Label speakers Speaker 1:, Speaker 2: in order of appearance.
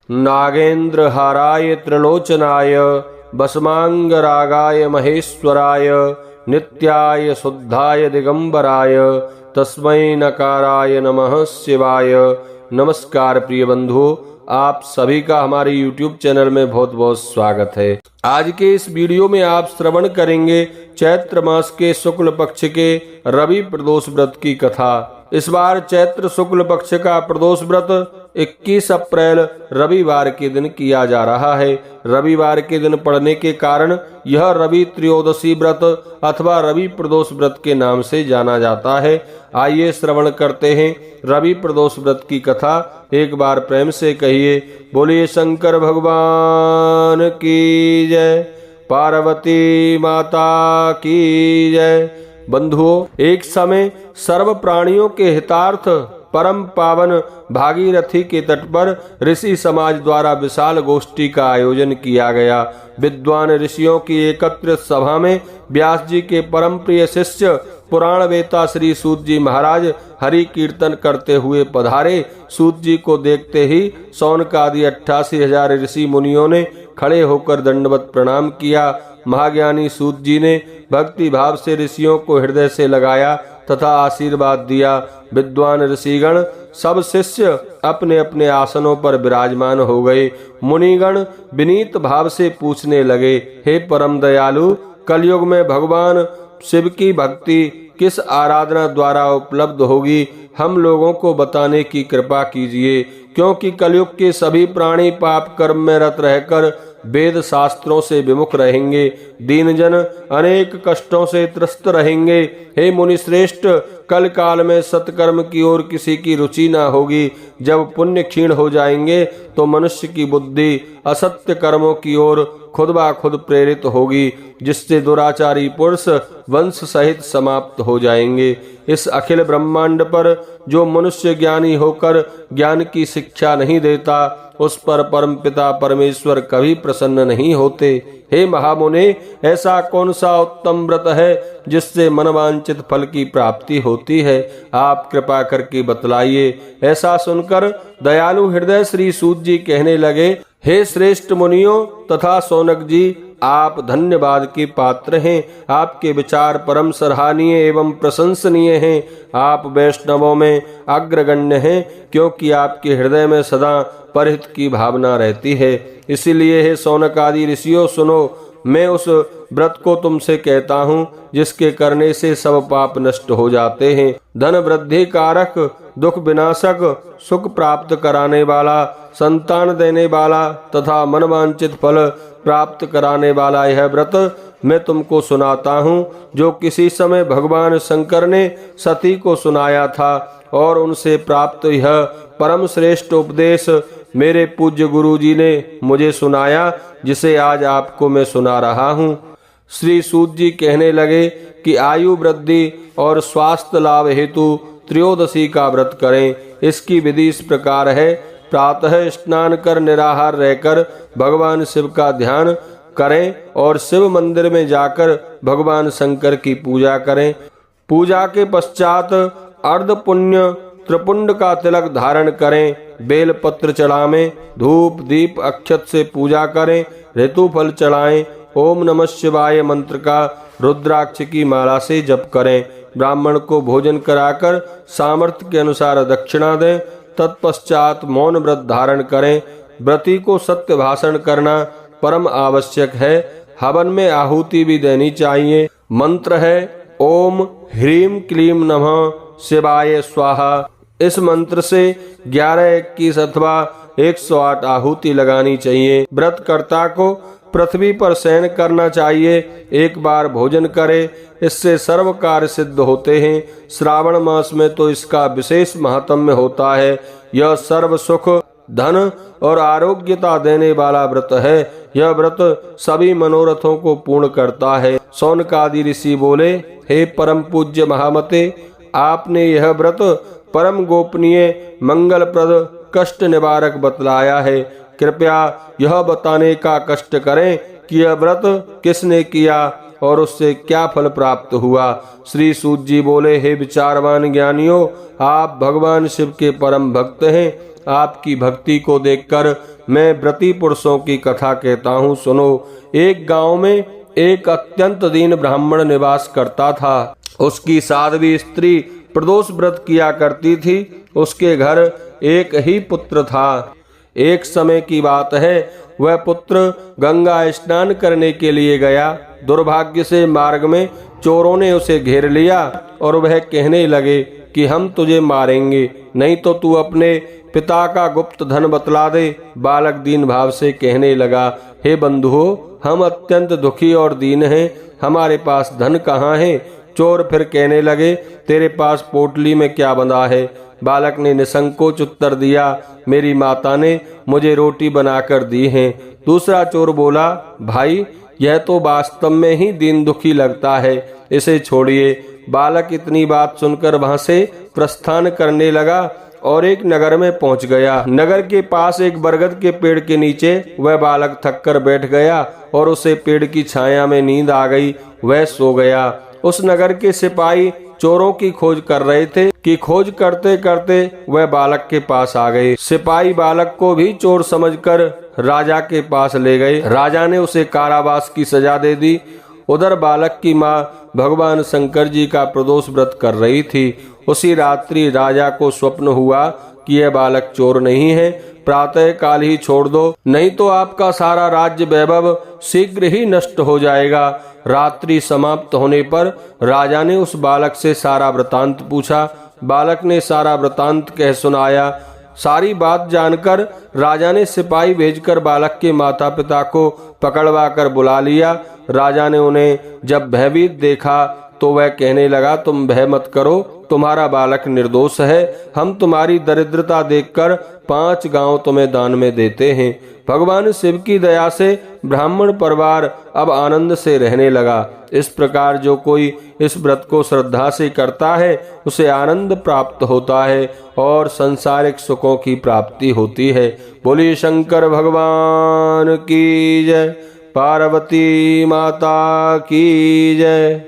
Speaker 1: नागेन्द्रहाराय त्रिलोचनाय भस्मांगरागाय महेश्वराय नित्याय शुद्धाय दिगंबराय तस्मै नकाराय नमः शिवाय। नमस्कार प्रिय बंधुओं, आप सभी का हमारे YouTube चैनल में बहुत बहुत स्वागत है। आज के इस वीडियो में आप श्रवण करेंगे चैत्र मास के शुक्ल पक्ष के रवि प्रदोष व्रत की कथा। इस बार चैत्र शुक्ल पक्ष का प्रदोष व्रत 21 अप्रैल रविवार के दिन किया जा रहा है। रविवार के दिन पड़ने के कारण यह रवि त्रयोदशी व्रत अथवा रवि प्रदोष व्रत के नाम से जाना जाता है। आइए श्रवण करते हैं रवि प्रदोष व्रत की कथा। एक बार प्रेम से कहिए, बोलिए शंकर भगवान की जय, पार्वती माता की जय। बंधुओं, एक समय सर्व प्राणियों के हितार्थ परम पावन भागीरथी के तट पर ऋषि समाज द्वारा विशाल गोष्ठी का आयोजन किया गया। विद्वान ऋषियों की एकत्रित सभा में व्यास जी के परम प्रिय शिष्य पुराण वेता श्री सूत जी महाराज हरि कीर्तन करते हुए पधारे। सूत जी को देखते ही सौनक आदि 88,000 ऋषि मुनियों ने खड़े होकर दंडवत प्रणाम किया। महाज्ञानी सूत जी ने भक्ति भाव से ऋषियों को हृदय से लगाया तथा आशीर्वाद दिया। विद्वान ऋषिगण सब शिष्य अपने अपने आसनों पर विराजमान हो गए। मुनिगण विनीत भाव से पूछने लगे, हे परम दयालु, कलयुग में भगवान शिव की भक्ति किस आराधना द्वारा उपलब्ध होगी, हम लोगों को बताने की कृपा कीजिए, क्योंकि कलयुग के सभी प्राणी पाप कर्म में रत रहकर वेद शास्त्रों से विमुख रहेंगे, दीनजन अनेक कष्टों से त्रस्त रहेंगे। हे मुनि श्रेष्ठ, कल काल में सत्कर्म की ओर किसी की रुचि न होगी। जब पुण्य क्षीण हो जाएंगे तो मनुष्य की बुद्धि असत्य कर्मों की ओर खुद ब खुद प्रेरित होगी, जिससे दुराचारी पुरुष वंश सहित समाप्त हो जाएंगे। इस अखिल ब्रह्मांड पर जो मनुष्य ज्ञानी होकर ज्ञान की शिक्षा नहीं देता, उस पर परमपिता परमेश्वर कभी प्रसन्न नहीं होते। हे महामुने, ऐसा कौन सा उत्तम व्रत है जिससे मनवांचित फल की प्राप्ति होती है? आप कृपा करके बतलाइए। ऐसा सुनकर दयालु हृदय श्री सूत जी कहने लगे, हे श्रेष्ठ मुनियों तथा सौनक जी, आप धन्यवाद के पात्र हैं। आपके विचार परम सराहनीय एवं प्रशंसनीय हैं। आप वैष्णवों में अग्रगण्य हैं, क्योंकि आपके हृदय में सदा परहित की भावना रहती है। इसीलिए हे सौनक आदि ऋषियों, सुनो, मैं उस व्रत को तुमसे कहता हूँ जिसके करने से सब पाप नष्ट हो जाते हैं। धन वृद्धि कारक, दुख विनाशक, सुख प्राप्त कराने वाला, संतान देने वाला तथा मनवांचित फल प्राप्त कराने वाला यह व्रत मैं तुमको सुनाता हूँ, जो किसी समय भगवान शंकर ने सती को सुनाया था और उनसे प्राप्त यह परम श्रेष्ठ उपदेश मेरे पूज्य गुरु जी ने मुझे सुनाया, जिसे आज आपको मैं सुना रहा हूँ। श्री सूत जी कहने लगे कि आयु वृद्धि और स्वास्थ्य लाभ हेतु त्रयोदशी का व्रत करें। इसकी विधि इस प्रकार है, प्रातः स्नान कर निराहार रहकर भगवान शिव का ध्यान करें और शिव मंदिर में जाकर भगवान शंकर की पूजा करें। पूजा के पश्चात अर्ध पुण्य त्रिपुंड का तिलक धारण करें, बेल पत्र चढ़ावें, धूप दीप अक्षत से पूजा करें, ऋतु फल चढ़ाएं, ओम नमः शिवाय मंत्र का रुद्राक्ष की माला से जप करें। ब्राह्मण को भोजन कराकर सामर्थ्य के अनुसार दक्षिणा दें। तत्पश्चात मौन व्रत धारण करें। व्रती को सत्य भाषण करना परम आवश्यक है। हवन में आहुति भी देनी चाहिए। मंत्र है ओम ह्रीम क्लीम नमः शिवाय स्वाहा। इस मंत्र से 11, 21 अथवा 108 आहुति लगानी चाहिए। व्रतकर्ता को पृथ्वी पर शयन करना चाहिए। एक बार भोजन करे, इससे सर्व कार्य सिद्ध होते हैं। श्रावण मास में तो इसका विशेष महात्म्य होता है। यह सर्व सुख, धन और आरोग्यता देने वाला व्रत है। यह व्रत सभी मनोरथों को पूर्ण करता है। सौनक आदि ऋषि बोले, हे परम पूज्य महामते, आपने यह व्रत परम गोपनीय, मंगलप्रद, कष्ट निवारक बतलाया है। कृपया यह बताने का कष्ट करें कि यह व्रत किसने किया और उससे क्या फल प्राप्त हुआ। श्री सूत जी बोले, हे विचारवान ज्ञानियों, आप भगवान शिव के परम भक्त हैं। आपकी भक्ति को देखकर मैं व्रती पुरुषों की कथा कहता हूँ, सुनो। एक गांव में एक अत्यंत दीन ब्राह्मण निवास करता था। उसकी साध्वी स्त्री प्रदोष व्रत किया करती थी। उसके घर एक ही पुत्र था। एक समय की बात है, वह पुत्र गंगा स्नान करने के लिए गया। दुर्भाग्य से मार्ग में चोरों ने उसे घेर लिया और वह कहने लगे कि हम तुझे मारेंगे, नहीं तो तू अपने पिता का गुप्त धन बतला दे। बालक दीन भाव से कहने लगा, हे बंधुओं, हम अत्यंत दुखी और दीन हैं, हमारे पास धन कहाँ है। चोर फिर कहने लगे, तेरे पास पोटली में क्या बंधा है। बालक ने निसंकोच उत्तर दिया, मेरी माता ने मुझे रोटी बनाकर दी है। दूसरा चोर बोला, भाई यह तो वास्तव में ही दीन दुखी लगता है, इसे छोड़िए। बालक इतनी बात सुनकर वहां से प्रस्थान करने लगा और एक नगर में पहुंच गया। नगर के पास एक बरगद के पेड़ के नीचे वह बालक थक कर बैठ गया और उसे पेड़ की छाया में नींद आ गई। वह सो गया। उस नगर के सिपाही चोरों की खोज कर रहे थे कि खोज करते करते वह बालक के पास आ गए। सिपाही बालक को भी चोर समझकर राजा के पास ले गए। राजा ने उसे कारावास की सजा दे दी। उधर बालक की माँ भगवान शंकर जी का प्रदोष व्रत कर रही थी। उसी रात्रि राजा को स्वप्न हुआ कि यह बालक चोर नहीं है, प्रातः काल ही छोड़ दो, नहीं तो आपका सारा राज्य वैभव शीघ्र ही नष्ट हो जाएगा। रात्रि समाप्त होने पर राजा ने उस बालक से सारा वृतांत पूछा। बालक ने सारा वृतांत कह सुनाया। सारी बात जानकर राजा ने सिपाही भेजकर बालक के माता पिता को पकड़वा कर बुला लिया। राजा ने उन्हें जब भयभीत देखा तो वह कहने लगा, तुम भय मत करो, तुम्हारा बालक निर्दोष है। हम तुम्हारी दरिद्रता देखकर 5 गांव तुम्हें दान में देते हैं। भगवान शिव की दया से ब्राह्मण परिवार अब आनंद से रहने लगा। इस प्रकार जो कोई इस व्रत को श्रद्धा से करता है उसे आनंद प्राप्त होता है और संसारिक सुखों की प्राप्ति होती है। बोलिए शंकर भगवान की जय, पार्वती माता की जय।